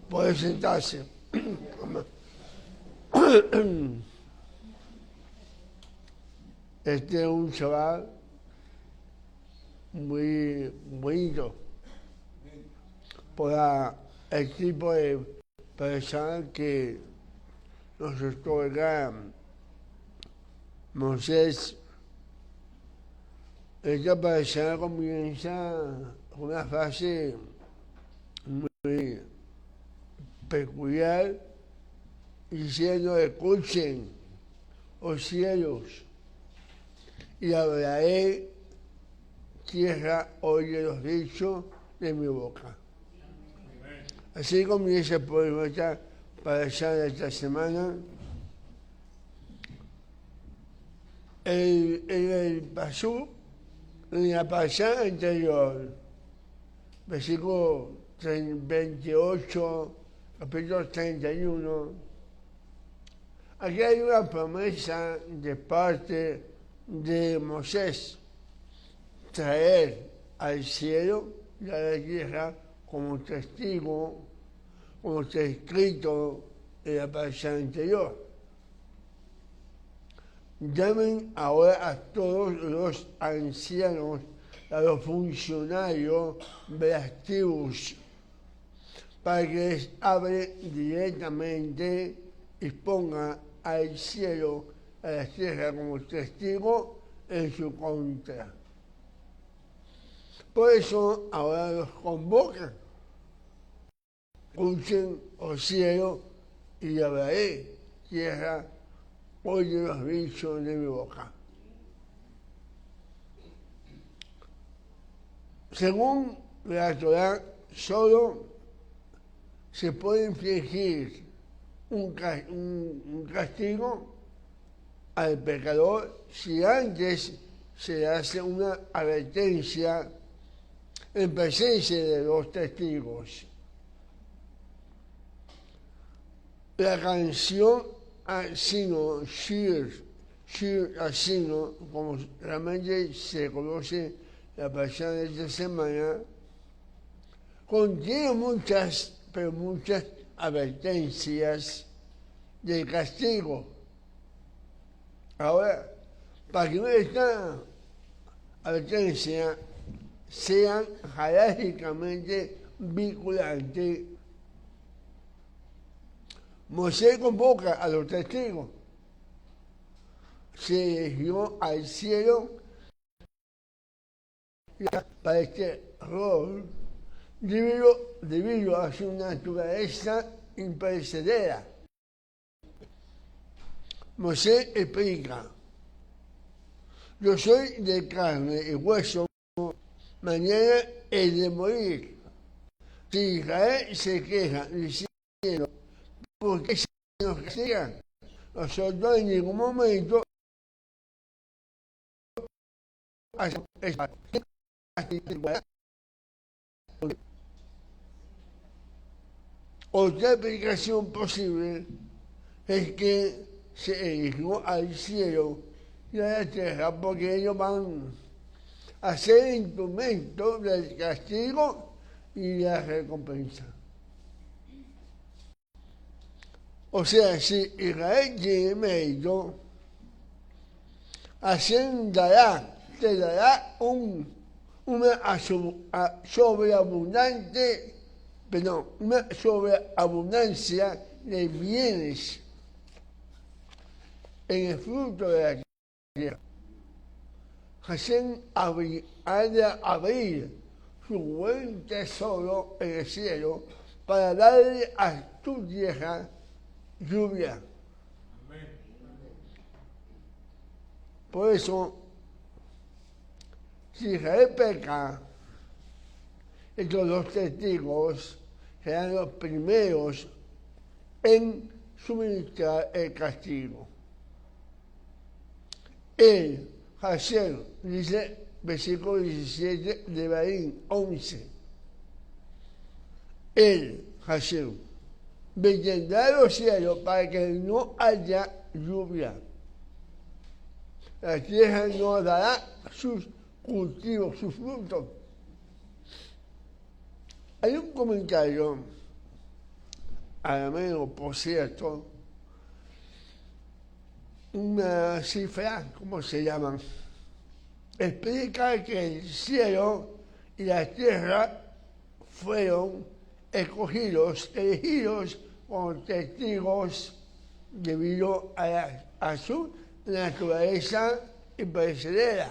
Puede sentarse. Este es un chaval muy bonito por el tipo de persona que nos otorga Moisés. Esta persona comienza con una frase muy peculiar diciendo: escuchen, oh cielos, y hablaré, tierra, oye los dichos de mi boca. Así comienza el poema para esta semana. El pasú, en la pasada anterior, versículo 28, capítulo 31, aquí hay una promesa de parte de Moisés, traer al cielo y a la tierra como testigo, como está escrito en la pasada anterior. Llamen ahora a todos los ancianos, a los funcionarios de las tribus, para que les hable directamente y ponga al cielo, a la tierra como testigo en su contra. Por eso ahora los convocan. Escuchen, oh cielo, y hablaré, tierra, oye los dichos de mi boca. Según la Torá, solo se puede infligir un castigo al pecador si antes se le hace una advertencia en presencia de los testigos. La canción Asino, Shir Asino, como realmente se conoce la pasada de esta semana, contiene muchas advertencias de castigo. Ahora, para que esta advertencia sean jerárquicamente vinculantes, Moisés convoca a los testigos, se dirigió al cielo para este rol debido a su naturaleza imperecedera. Moisés explica: yo soy de carne y hueso, mañana he de morir. Si Israel se queja diciendo: ¿por qué se nos castigan? Nosotros en ningún momento hacemos esa otra explicación posible es que se dirigió al cielo y a la tierra porque ellos van a ser instrumentos del castigo y la recompensa. O sea, si Israel tiene mérito, Hashem te dará una sobreabundancia de bienes en el fruto de la tierra. Hashem ha de abrir su buen tesoro en el cielo para darle a tu tierra lluvia. Por eso, si Israel peca, estos dos testigos serán los primeros en suministrar el castigo. El Hashem, dice versículo 17 de Barín 11, el Hashem vendrá los cielos para que no haya lluvia. La tierra no dará sus cultivos, sus frutos. Hay un comentario arameo, por cierto, una cifra, ¿cómo se llaman? Explica que el cielo y la tierra fueron elegidos como testigos debido a su naturaleza imperecedera,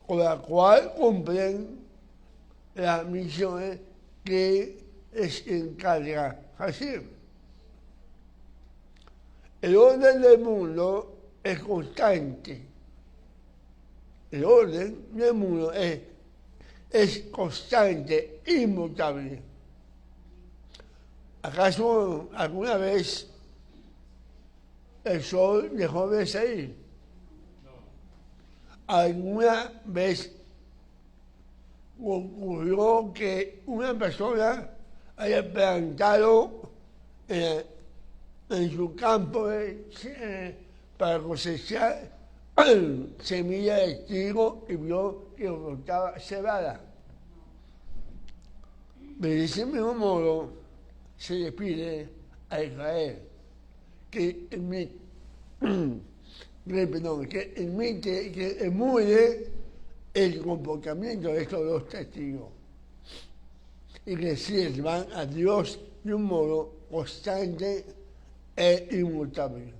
con la cual cumplen las misiones que les encarga Hashem. El orden del mundo es constante. El orden del mundo es constante, inmutable. ¿Acaso alguna vez el sol dejó de salir? No. ¿Alguna vez ocurrió que una persona haya plantado en su campo para cosechar semilla de trigo y vio que brotaba cebada? De ese mismo modo se le pide a Israel que emule el comportamiento de estos dos testigos y que sirvan a Dios de un modo constante e inmutable.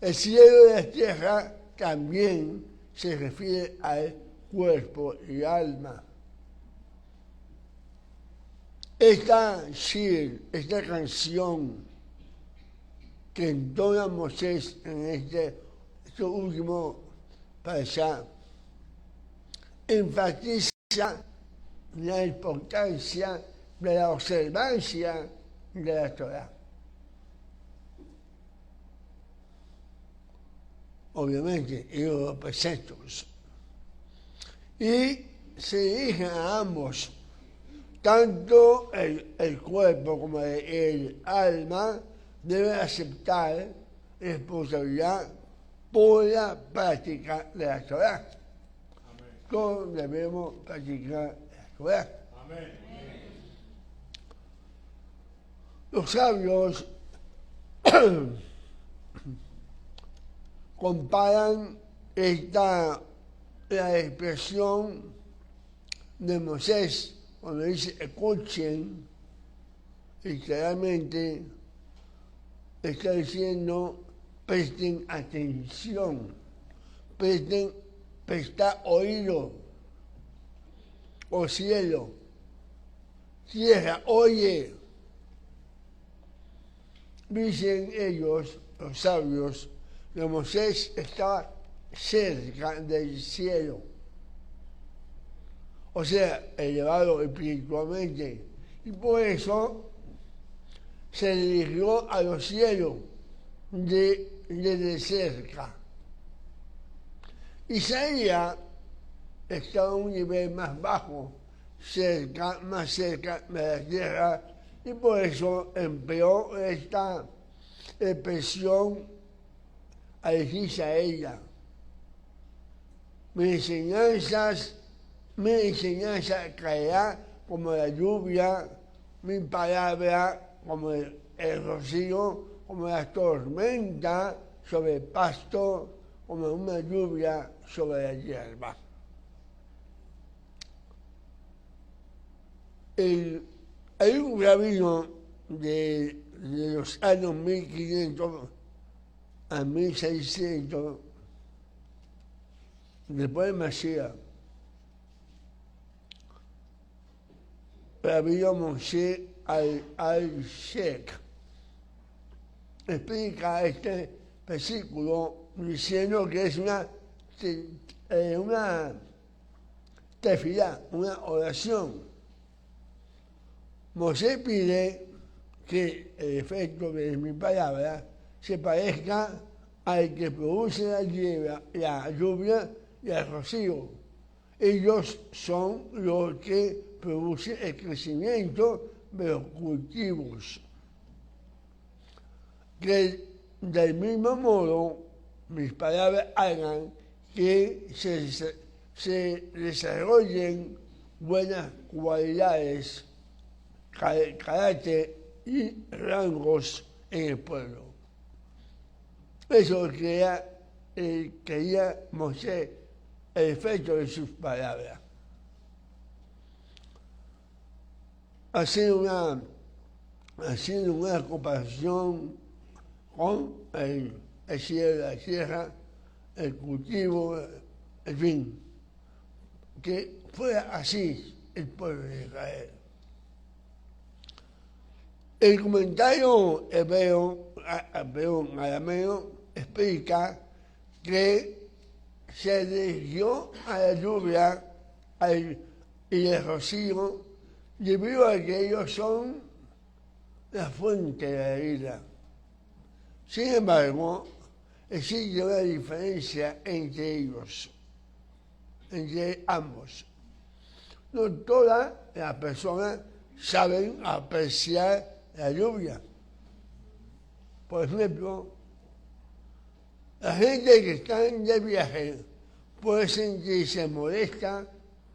El cielo y la tierra también se refiere al cuerpo y alma. Esta canción que entona Moisés en este último parashá enfatiza la importancia de la observancia de la Torá. Obviamente, y los preceptos. Y se dirigen a ambos, tanto el cuerpo como el alma deben aceptar responsabilidad por la práctica de la Torá. Todos debemos practicar la Torá. Amén. Los sabios comparan la expresión de Moisés cuando dice escuchen, literalmente está diciendo presten atención, prestar oído, o cielo, tierra, oye. Dicen ellos, los sabios, que Moisés estaba cerca del cielo, o sea, elevado espiritualmente, y por eso se dirigió a los cielos desde cerca. Isaías estaba a un nivel más bajo, más cerca de la tierra, y por eso empleó esta expresión a decirse a ella: mi enseñanza caerá como la lluvia, mi palabra como el rocío, como la tormenta sobre el pasto, como una lluvia sobre la hierba. Hay un rabino de los años 1500 a 1600, después de Mashiach, rabino Moshe al-Sheikh, explica este versículo diciendo que es una tefilá, una oración. Moisés pide que el efecto de mi palabra se parezca al que produce la lluvia y el rocío. Ellos son los que producen el crecimiento de los cultivos. Que del mismo modo mis palabras hagan que se desarrollen buenas cualidades carácter y rangos en el pueblo. Eso quería mostrar el efecto de sus palabras. Haciendo una comparación con el cielo de la tierra, el cultivo, en fin, que fuera así el pueblo de Israel. El comentario arameo explica que se dirigió a la lluvia y el rocío debido a que ellos son la fuente de la vida. Sin embargo, existe una diferencia entre ellos, entre ambos. No todas las personas saben apreciar la lluvia. Por ejemplo, la gente que está de viaje puede sentirse molesta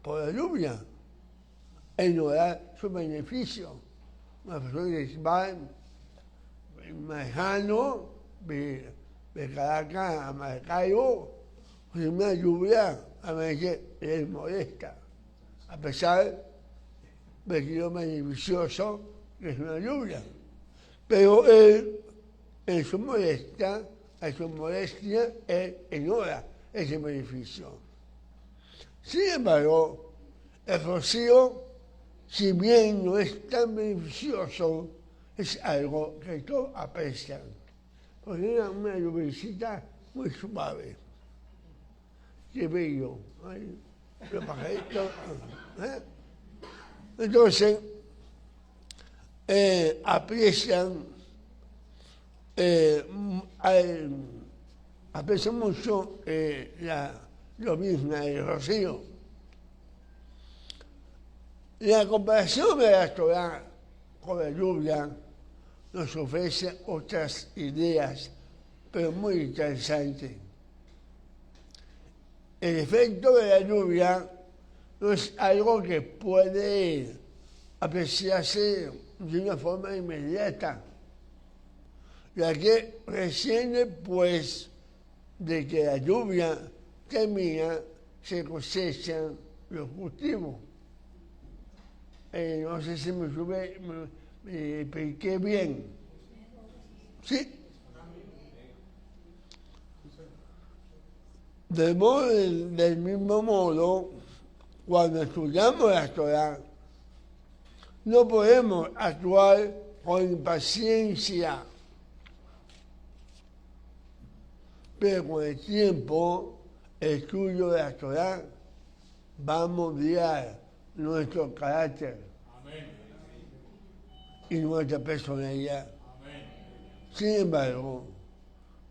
por la lluvia e ignorar su beneficio. Una persona que va manejando de Caracas a Maracaibo, con una lluvia a veces les molesta, a pesar de que lo beneficioso que es una lluvia. Pero él, en su molestia, él ignora ese beneficio. Sin embargo, el rocío, si bien no es tan beneficioso, es algo que todos aprecian. Porque era una lluvia muy suave. Qué bello. Los pajaritos. Entonces, aprecian mucho lo mismo del rocío. La comparación de la Torá con la lluvia nos ofrece otras ideas, pero muy interesantes. El efecto de la lluvia no es algo que puede apreciarse de una forma inmediata, ya que recién después de que la lluvia termina, se cosechan los cultivos. No sé si me expliqué bien. ¿Sí? Del mismo modo, cuando estudiamos la Torá, no podemos actuar con impaciencia, pero con el tiempo, el estudio de la Torá va a moldear nuestro carácter. Amén. Y nuestra personalidad. Amén. Sin embargo,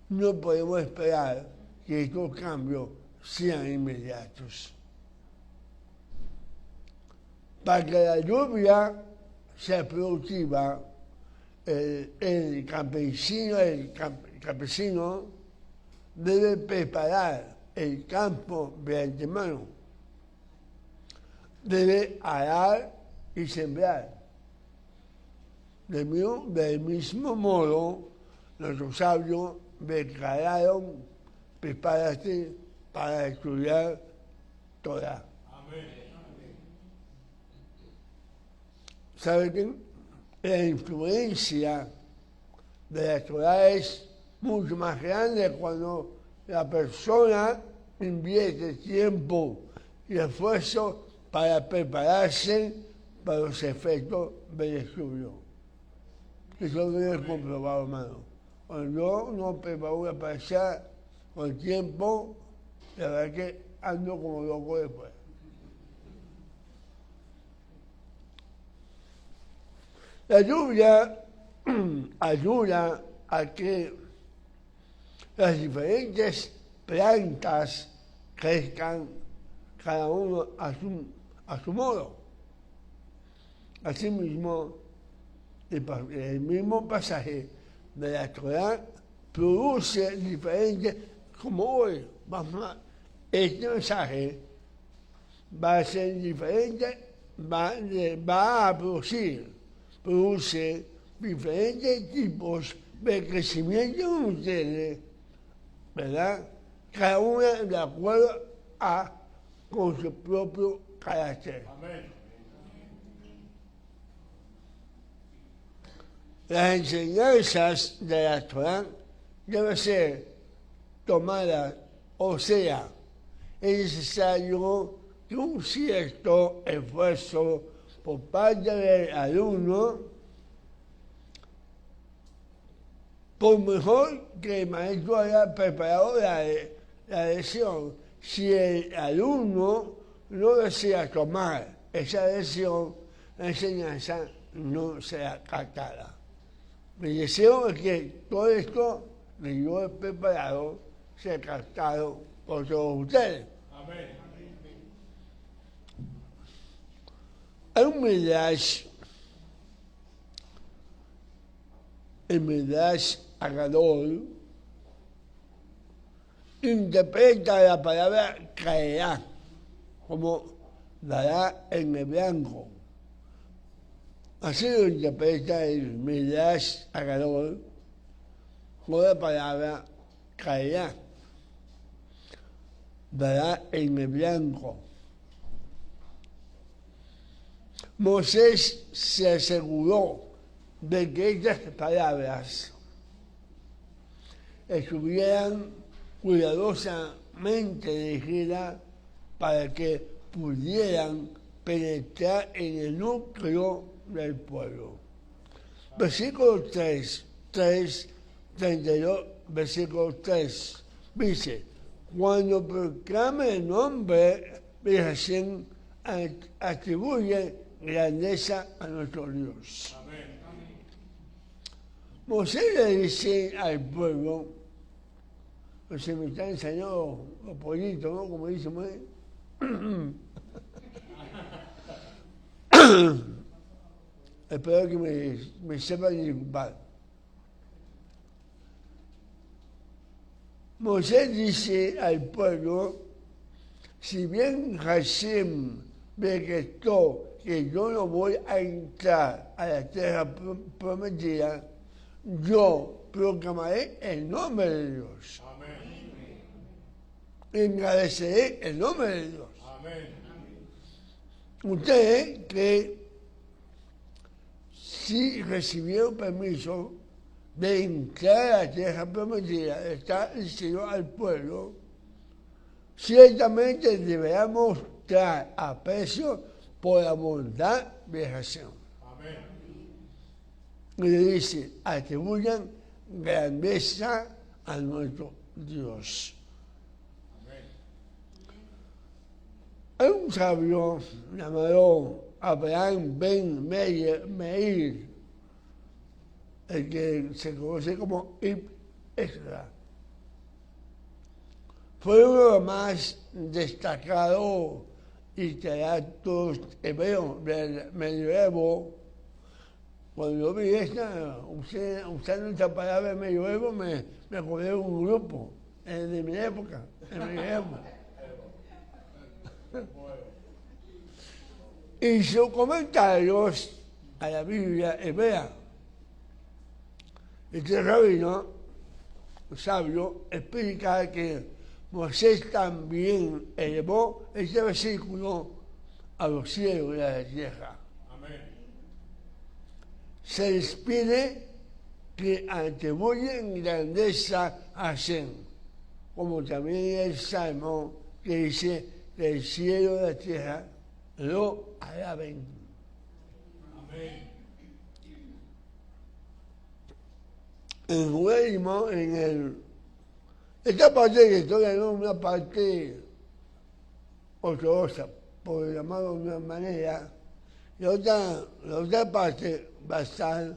no podemos esperar que estos cambios sean inmediatos. Para que la lluvia sea productiva, el campesino debe preparar el campo de antemano. Debe arar y sembrar. Del mismo modo, nuestros sabios declararon: prepárate para estudiar Torá. Amén. ¿Saben? La influencia de la Torá es mucho más grande cuando la persona invierte tiempo y esfuerzo para prepararse para los efectos del estudio. Eso lo he comprobado, hermano. Cuando yo no preparo una parcial con tiempo, la verdad que ando como loco después. La lluvia ayuda a que las diferentes plantas crezcan cada uno a su modo. Asimismo, el mismo pasaje de la Torá produce diferentes, como hoy, este mensaje va a ser diferente, va a producir produce diferentes tipos de crecimiento en ustedes, ¿verdad? Cada una de acuerdo con su propio carácter. Amén. Las enseñanzas de la Torá deben ser tomadas, o sea, es necesario que un cierto esfuerzo por parte del alumno, por mejor que el maestro haya preparado la lección, si el alumno no desea tomar esa lección, la enseñanza no será captada. Mi deseo es que todo esto que yo he preparado sea captado por todos ustedes. Amén. Hay un Midrash Agadol interpreta la palabra caerá como dará en el blanco. Así lo interpreta el Midrash Agadol con la palabra caerá, dará en el blanco. Moisés se aseguró de que estas palabras estuvieran cuidadosamente elegidas para que pudieran penetrar en el núcleo del pueblo. Versículo 32, versículo 3, dice: cuando proclame el nombre de Hashem, atribuye grandeza a nuestro Dios. Amén. Moisés le dice al pueblo, se me están enseñando los pollitos, ¿no? Como dice Moisés. Espero que me sepan disculpar. Moisés dice al pueblo, si bien Hashem decretó que yo no voy a entrar a la tierra prometida, yo proclamaré el nombre de Dios. Amén. Engrandeceré el nombre de Dios. Amén. Ustedes que si recibieron permiso de entrar a la tierra prometida, está diciendo al pueblo, ciertamente deberá mostrar aprecio por la bondad de Hashem. Amén. Y le dice, atribuyan grandeza a nuestro Dios. Amén. Hay un sabio llamado Abraham Ben Meir, el que se conoce como Ibn Ezra. Fue uno de los más destacados literatos hebreos del medioevo. Cuando yo vi usando esta palabra medioevo, me acordé de un grupo de mi época, en mi época. Y sus comentarios a la Biblia hebrea. Este rabino sabio explica que Moisés también elevó este versículo a los cielos y a la tierra. Amén. Se les pide que atribuyen grandeza a Hashem, como también el Salmo que dice que el cielo y la tierra lo alaben. Amén. En judaísmo, esta parte que estoy en una parte ortodoxa, por llamarlo de una manera, la otra parte va a estar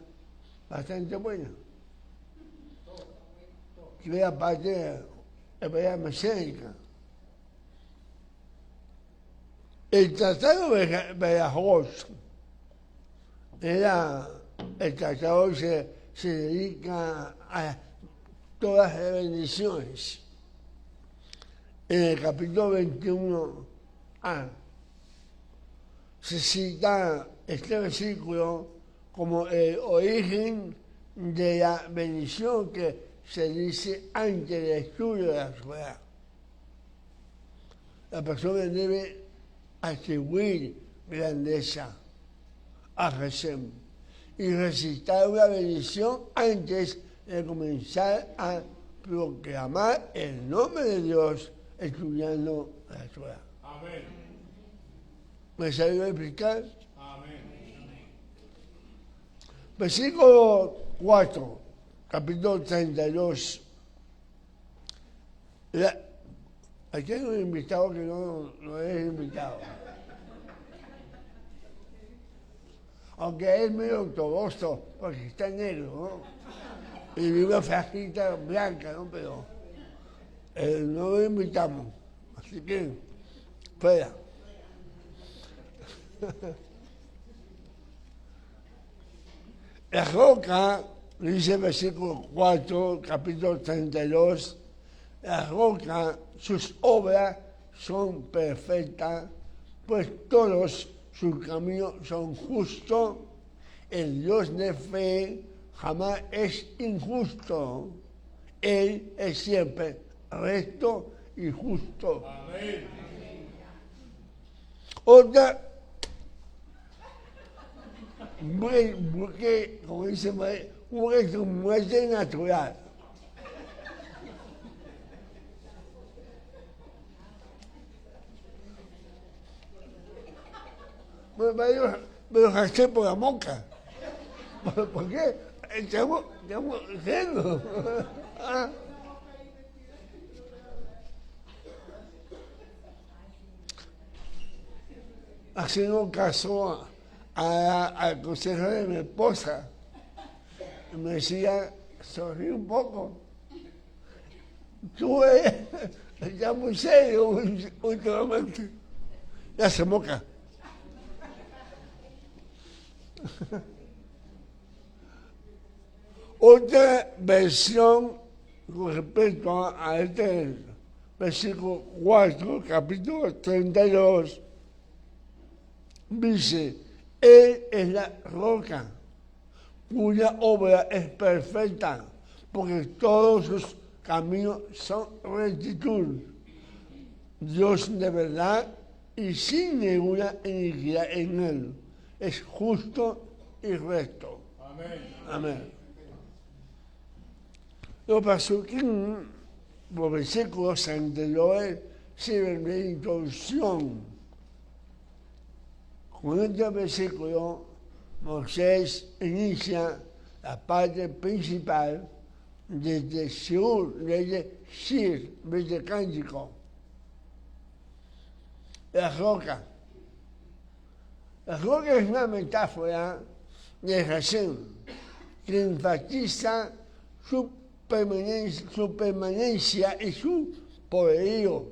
bastante buena. Que es la parte hebrea mesiánica. El tratado de Berajot era el tratado que se dedica a todas las bendiciones. En el capítulo 21a se cita este versículo como el origen de la bendición que se dice antes del estudio de la Torah. La persona debe atribuir grandeza a Hashem y recitar una bendición antes de comenzar a proclamar el nombre de Dios estudiando la Torah. Amén. ¿Me salió a explicar? Amén. Versículo 4, capítulo 32. Aquí hay un invitado que no es invitado. Aunque es medio ortodoxo, porque está negro, ¿no? Y una frajita blanca, ¿no? Pero no lo invitamos. Así que, fuera. La roca, dice el versículo 4, capítulo 32, la roca, sus obras son perfectas, pues todos sus caminos son justos. El Dios de fe jamás es injusto. Él es siempre recto y justo. Amén. Otra, como dice muerte natural. Me lo gasté por la moca. ¿Por qué? Estamos riendo. Haciendo caso al consejo de mi esposa. Me decía, sonríe un poco. Tú estás muy serio últimamente. Ya se moca. Otra versión con respecto a este versículo 4, capítulo 32, dice, Él es la roca, cuya obra es perfecta, porque todos sus caminos son rectitud. Dios de verdad y sin ninguna iniquidad en él. Es justo y recto. Amén. Amén. Los pasuquín, los versículos anteriores, sirven de introducción. Con este versículo, Moisés inicia la parte principal desde Shur, desde Shir, desde Cántico. La roca. La roca es una metáfora de Hashem que enfatiza su permanencia y su poderío.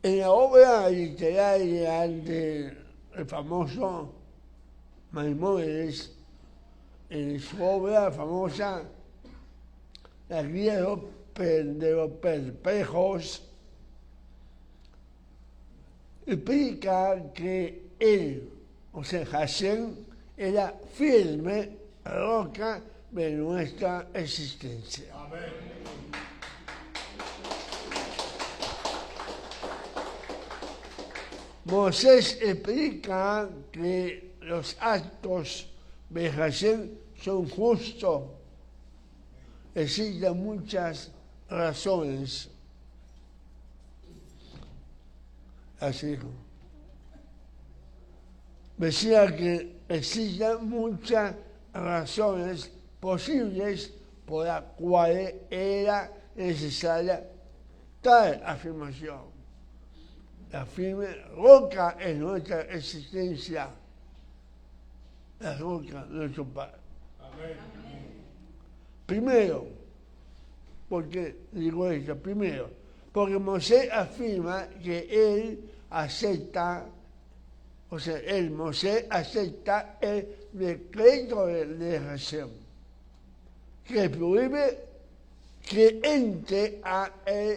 En la obra literaria del famoso Maimónides, en su obra famosa, La guía de los perplejos, explica que él, o sea, Hashem, era firme roca de nuestra existencia. Amén. Moisés explica que los actos de Hashem son justos. Existen muchas razones. Así. Decía que existen muchas razones posibles por las cuales era necesaria tal afirmación. La firme roca es nuestra existencia. La roca de nuestro Padre. Amén. Primero, porque digo esto, primero, porque Moisés afirma que él acepta, o sea, Moisés acepta el decreto de Hashem, que prohíbe que entre a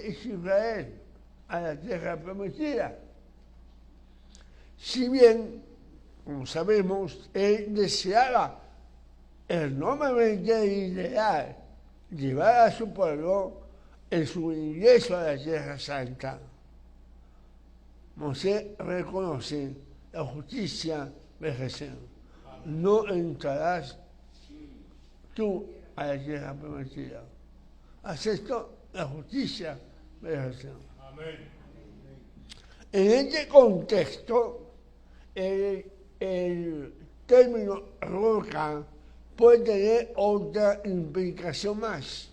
Israel, a la tierra prometida. Si bien como sabemos, él deseaba enormemente ideal llevar a su pueblo en su ingreso a la Tierra Santa. Moisés reconoce la justicia de Jesús. No entrarás tú a la tierra prometida. Acepto la justicia de Jesús. Amén. En este contexto, el término roca puede tener otra implicación más.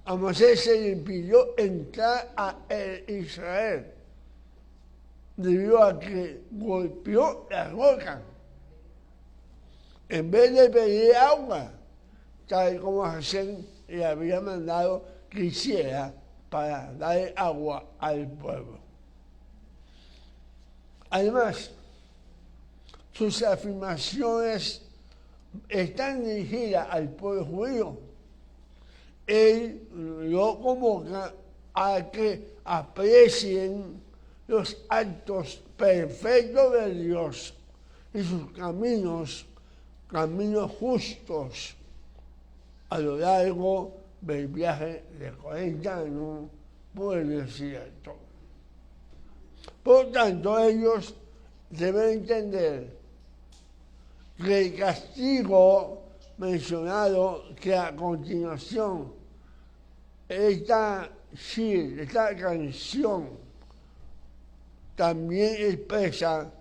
A Moisés se le impidió entrar a Israel debido a que golpeó la roca. En vez de pedir agua, tal como Hashem le había mandado que hiciera para dar agua al pueblo. Además, sus afirmaciones están dirigidas al pueblo judío. Él lo convoca a que aprecien los actos perfectos de Dios y sus caminos justos a lo largo del viaje de 40 años por el desierto. Por tanto, ellos deben entender que el castigo mencionado, que a continuación esta canción también expresa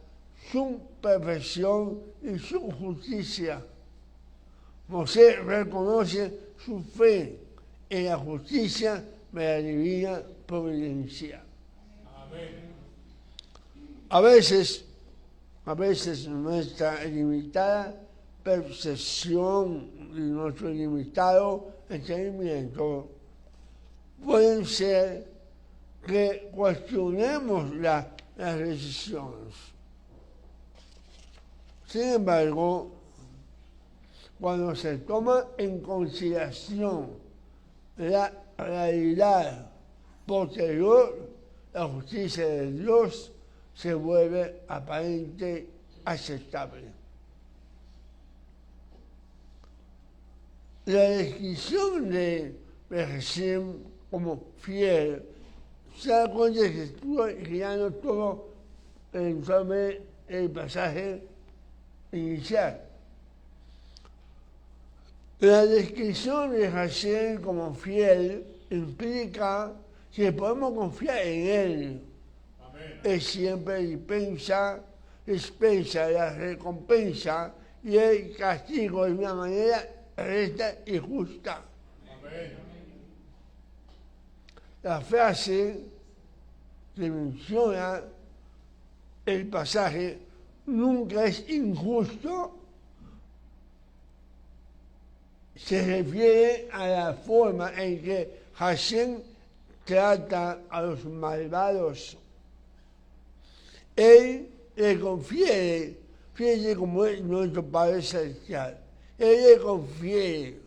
su perfección y su justicia. Moisés reconoce su fe en la justicia de la divina providencia. Amén. A veces nuestra limitada percepción y nuestro limitado entendimiento pueden ser que cuestionemos las decisiones. Sin embargo, cuando se toma en consideración la realidad posterior, la justicia de Dios se vuelve aparente aceptable. La descripción de Jesús como fiel se da cuenta que estuvo girando todo sobre el pasaje inicial. La descripción de Jesús como fiel implica que podemos confiar en Él. Amén. Él siempre dispensa la recompensa y el castigo de una manera recta y justa. Amén. La frase que menciona el pasaje nunca es injusto se refiere a la forma en que Hashem trata a los malvados. Él le confiere, fíjese como es nuestro Padre Celestial, Él le confiere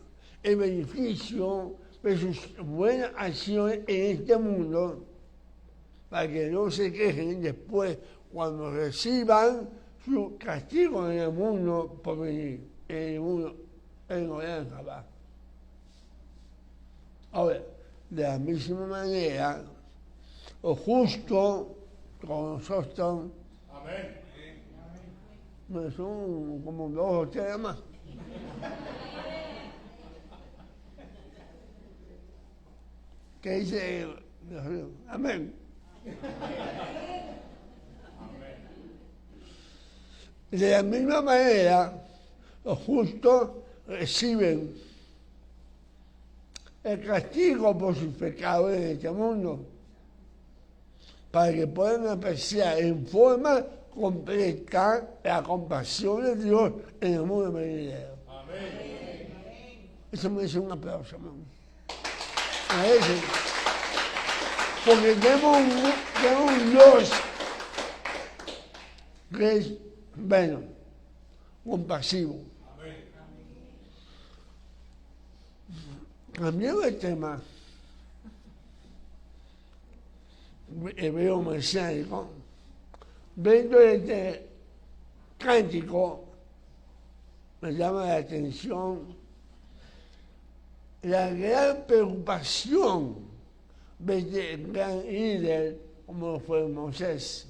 el beneficio de sus buenas acciones en este mundo, para que no se quejen después cuando reciban su castigo en el mundo por venir, en el mundo en Oranjaba. Ahora, de la misma manera, lo justo con nosotros, Amén. no son como 2 o 3 más. ¿Qué dice? Amén. De la misma manera, los justos reciben el castigo por sus pecados en este mundo, para que puedan apreciar en forma completa la compasión de Dios en el mundo venidero. Amén. Eso merece un aplauso, hermano. A ese. Porque tenemos un Dios que es bueno, compasivo. Cambiando el tema, hebreo mesiánico, dentro de este cántico me llama la atención la gran preocupación de este gran líder como fue Moisés.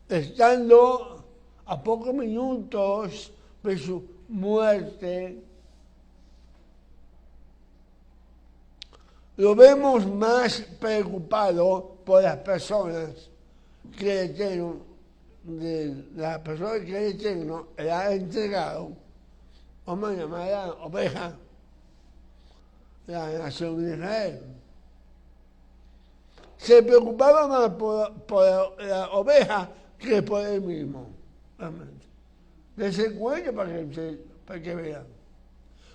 Estando a pocos minutos de su muerte, lo vemos más preocupado por las personas que el Eterno, de las personas que el Eterno le ha entregado, como llamada oveja, la nación de Israel. Se preocupaba más por la oveja que por él mismo. Realmente. Desde cuello para que vean.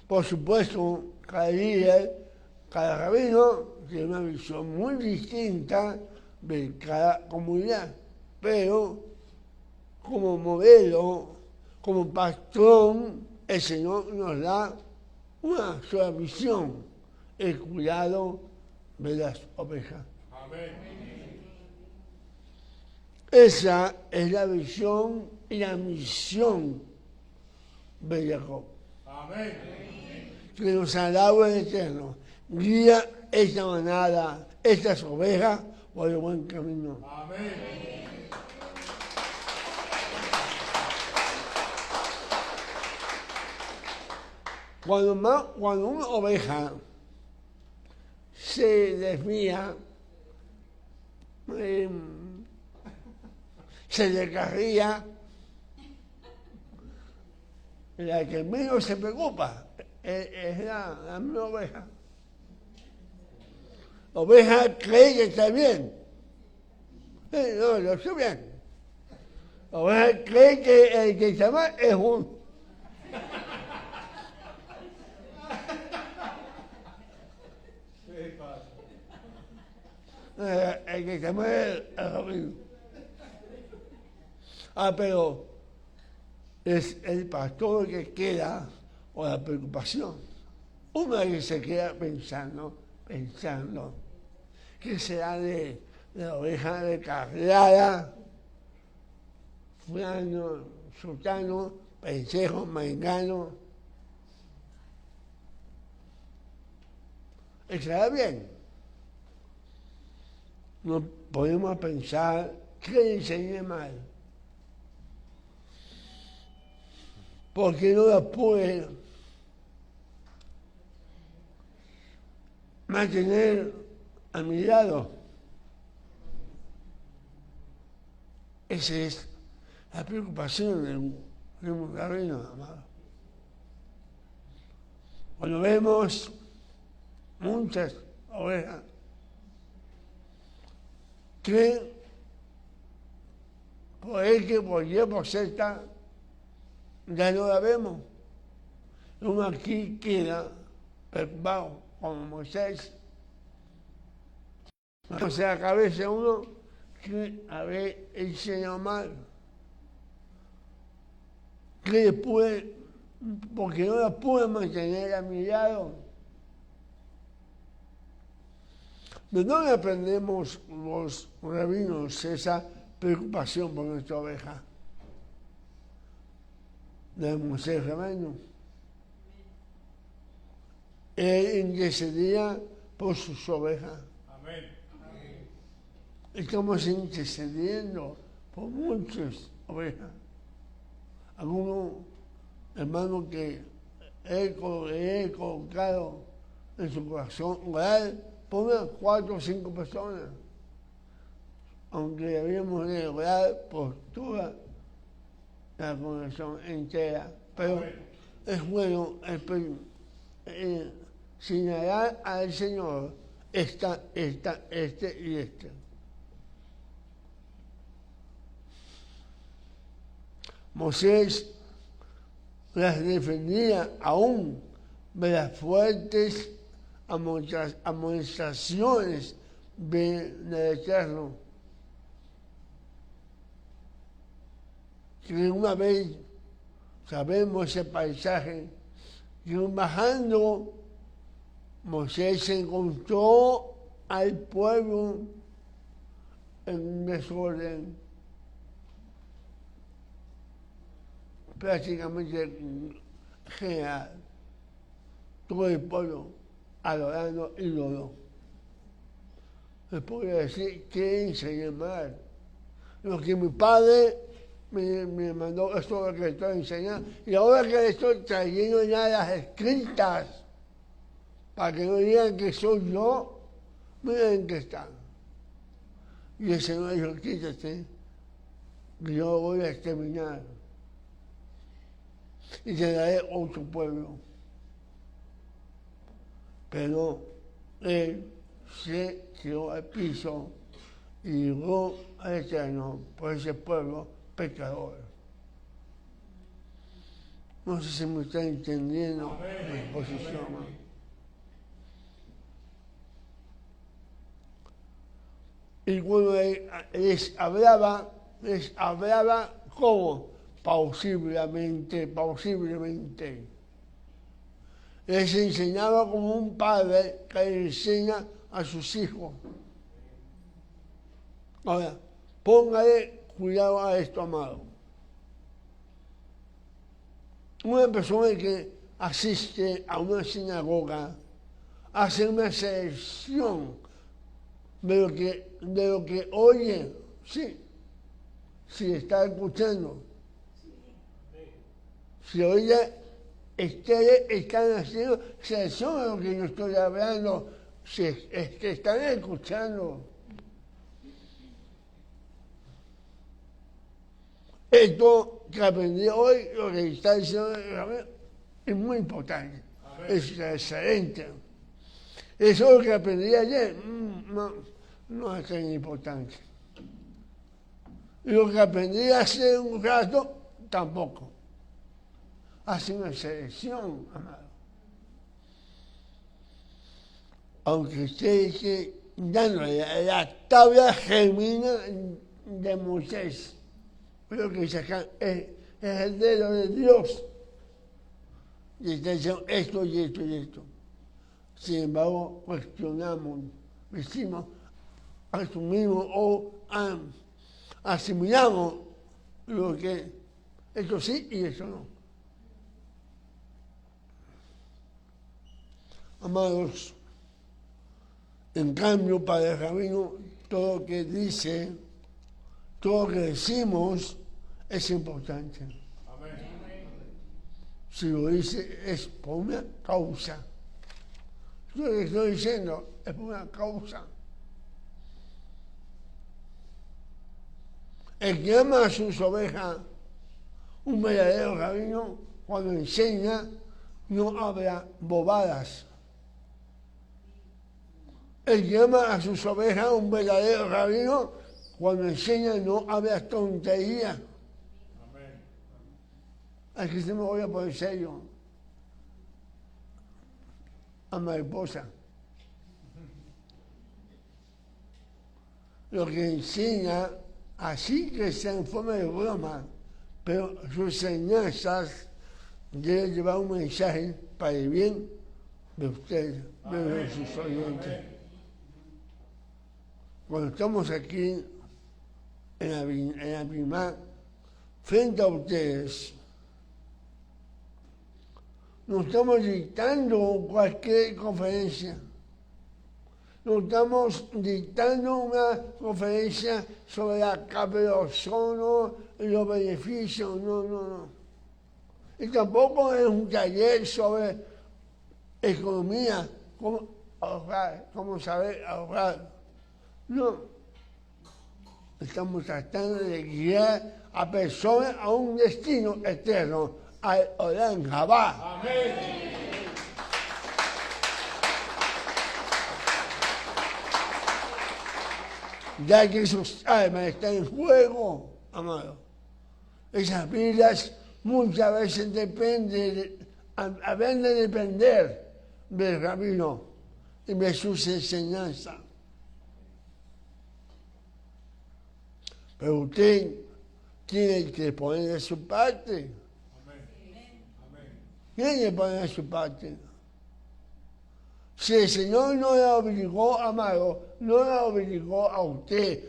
Por supuesto, cada líder, cada rabino tiene una visión muy distinta de cada comunidad, pero como modelo, como patrón, el Señor nos da una sola visión, el cuidado de las ovejas. Amén. Esa es la visión y la misión de Jacob. Amén. Que nos ha dado el Eterno. Guía esta manada, estas ovejas, por el buen camino. Amén. Cuando una oveja se desvía, se descarría, la que menos se preocupa es la misma oveja. La oveja cree que está bien. No, yo estoy bien. La oveja cree que el que está mal es uno. El que está mal es el rabino. Pero es el pastor que queda con la preocupación. Una que se queda pensando, que será de la oveja descarriada, fulano, sultano, pensejo, mengano. ¿Estará bien? No podemos pensar que le enseñé mal. Porque no la pude mantener a mi lado. Esa es la preocupación de un rabino, amado. Cuando vemos muchas ovejas que por Y por Z ya no la vemos. Uno aquí queda preocupado como Moisés. O sea, a cabeza uno que haber enseñado mal. Que después, porque no la pude mantener a mi lado. ¿De dónde aprendemos los rabinos esa preocupación por nuestra oveja? De Moisés Rabino. Él intercedía por sus ovejas. Amén. Estamos intercediendo por muchas ovejas. Algunos hermanos que he colocado en su corazón orar por unas 4 o 5 personas. Aunque debíamos de orar por toda la congregación entera. Pero es bueno señalar al Señor este y este. Moisés las defendía aún de las fuertes amonestaciones del Eterno. Que una vez sabemos ese paisaje, que bajando Moisés se encontró al pueblo en un desorden. prácticamente general. Todo el pueblo adorando ídolos. Les puedo decir que enseñé mal. Lo que mi padre me mandó, esto es lo que estoy enseñando. Y ahora que estoy trayendo ya las escritas, para que no digan que soy yo, miren que están. Y el Señor dijo, quítate, yo voy a exterminar. Y te daré otro pueblo. Pero él se tiró al piso y rogó al Eterno por ese pueblo pecador. No sé si me está entendiendo mi posición. Y cuando les hablaba como pausiblemente. Les enseñaba como un padre que le enseña a sus hijos. Ahora, póngale cuidado a esto, amado. Una persona que asiste a una sinagoga hace una selección de lo que oye, sí, si está escuchando. Si oye, están haciendo selección de lo que yo estoy hablando, si es que están escuchando. Esto que aprendí hoy, lo que está diciendo es muy importante, es excelente. Eso lo que aprendí ayer, no es tan importante. Lo que aprendí hace un rato, tampoco. Hace una selección, amado. Aunque usted esté dándole la tabla genuina de Moisés, lo que sacan es el dedo de Dios. Y está diciendo esto y esto y esto. Sin embargo, cuestionamos, decimos, asumimos o asimilamos lo que esto sí y eso no. Amados, en cambio, para el rabino, todo lo que dice, todo lo que decimos es importante. Amén. Si lo dice es por una causa. Yo lo que estoy diciendo es por una causa. El que ama a sus ovejas, un verdadero rabino, cuando enseña, no habla bobadas. El que ama a sus ovejas, un verdadero rabino, cuando enseña, no habla tonterías. Aquí se me voy a poner serio. A mi esposa. Lo que enseña, así que sea en forma de broma, pero sus enseñanzas deben llevar un mensaje para el bien de ustedes, de sus oyentes. Cuando estamos aquí en la primera, frente a ustedes, no estamos dictando cualquier conferencia. No estamos dictando una conferencia sobre la capa de ozono y los beneficios, no. Y tampoco es un taller sobre economía, cómo ahorrar, cómo saber ahorrar. No. Estamos tratando de guiar a personas a un destino eterno, al Olam Jabá. Amén. Ya que sus almas están en juego, amado. Esas vidas muchas veces deben de depender del rabino y de sus enseñanzas. Pero usted tiene que poner de su parte. Tiene que poner de su parte. Si el Señor no la obligó, amado, no la obligó a usted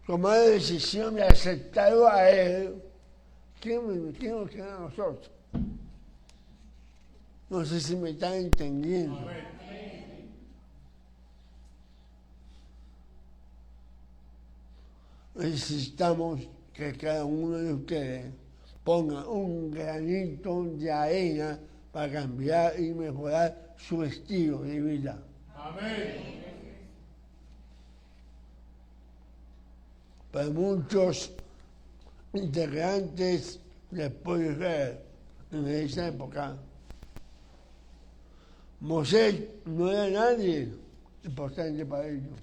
a tomar la decisión de aceptarlo a Él, ¿quién nos queda a nosotros? No sé si me están entendiendo. Necesitamos que cada uno de ustedes ponga un granito de arena para cambiar y mejorar su estilo de vida. Amén. Para muchos integrantes del pueblo de Israel en esa época, Moisés no era nadie importante para ellos.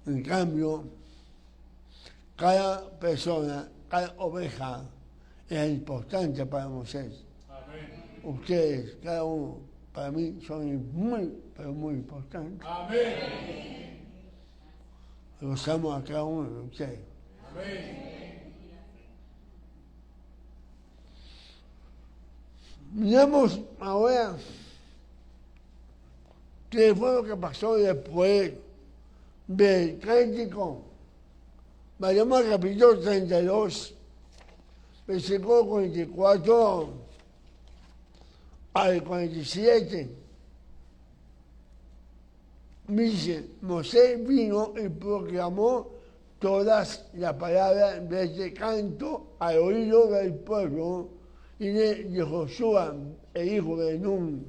En cambio, cada persona, cada oveja era importante para Moisés. Amén. Ustedes, cada uno, para mí son muy, pero muy importantes. Amén. Los amo a cada uno de ustedes. Amén. Miramos ahora qué fue lo que pasó después del cántico. Vayamos al capítulo 32, versículo 44 al 47. Dice, Moisés vino y proclamó todas las palabras de este canto al oído del pueblo y de Josué, el hijo de Nun.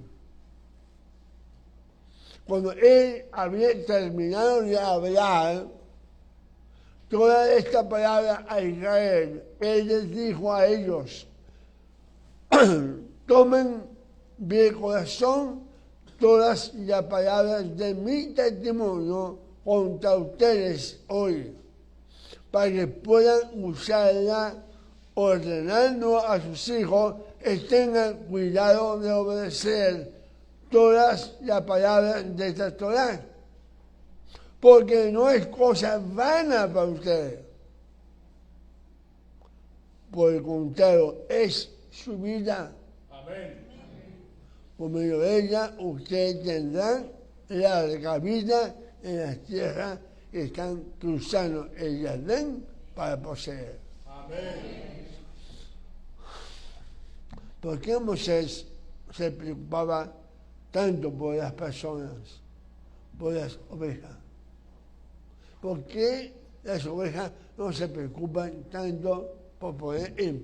Cuando él había terminado de hablar toda esta palabra a Israel, él les dijo a ellos, tomen de corazón todas las palabras de mi testimonio contra ustedes hoy, para que puedan usarla ordenando a sus hijos que tengan cuidado de obedecer todas las palabras de esta Torá, porque no es cosa vana para ustedes. Por el contrario, es su vida. Amén. Por medio de ella, ustedes tendrán larga vida en las tierras que están cruzando el Jordán para poseer. Amén. ¿Por qué Moisés se preocupaba tanto por las personas, por las ovejas? ¿Por qué las ovejas no se preocupan tanto por poner en